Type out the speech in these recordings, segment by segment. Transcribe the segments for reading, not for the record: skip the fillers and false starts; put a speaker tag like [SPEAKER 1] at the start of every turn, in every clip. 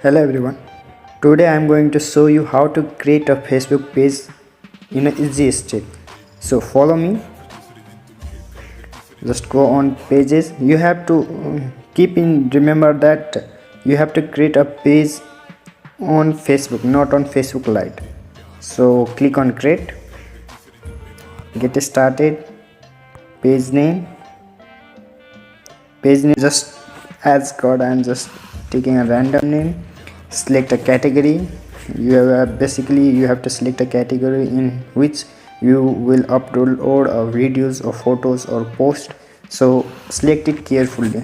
[SPEAKER 1] Hello everyone. Today I am going to show you how to create a Facebook page in an easy step. So follow me. Just go on pages. You have to keep in remember that you have to create a page on Facebook, not on Facebook Lite. So click on create. Get started. Page name. Page name just as God. I am just taking a random name. Select a category. Basically you have to select a category in which you will upload videos or photos or post, so select it carefully.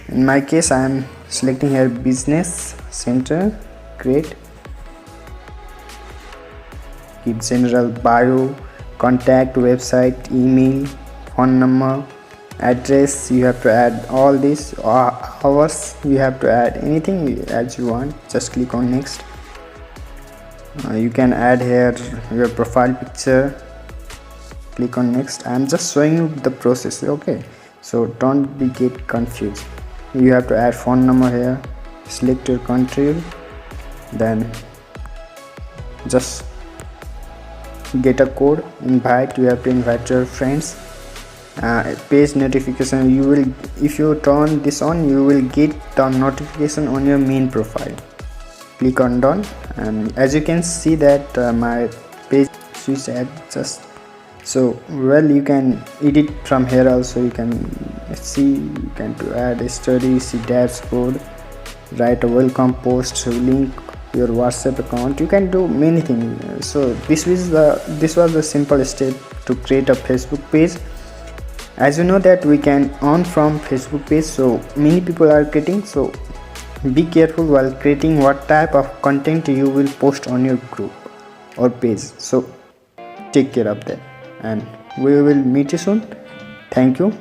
[SPEAKER 1] In my case I am selecting here business center. Create. Keep general bio, contact, website, email, phone number, address. You have to add all this. Hours, you have to add anything as you want. Just click on next. You can add here your profile picture. Click on next. I am just showing you the process, okay? So don't get confused. You have to add phone number here. Select your country, then just get a code. Invite. You have to invite your friends. Page notification, you will, if you turn this on, you will get the notification on your main profile. Click on done, and as you can see that my page switch ad just so well. You can edit from here also. You can see, you can to add a study, see dashboard, write a welcome post, link your WhatsApp account. You can do many things. So this was the simple step to create a Facebook page. As you know that we can earn from Facebook page, so many people are creating. So be careful while creating what type of content you will post on your group or page. So take care of that, and we will meet you soon. Thank you.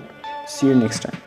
[SPEAKER 1] See you next time.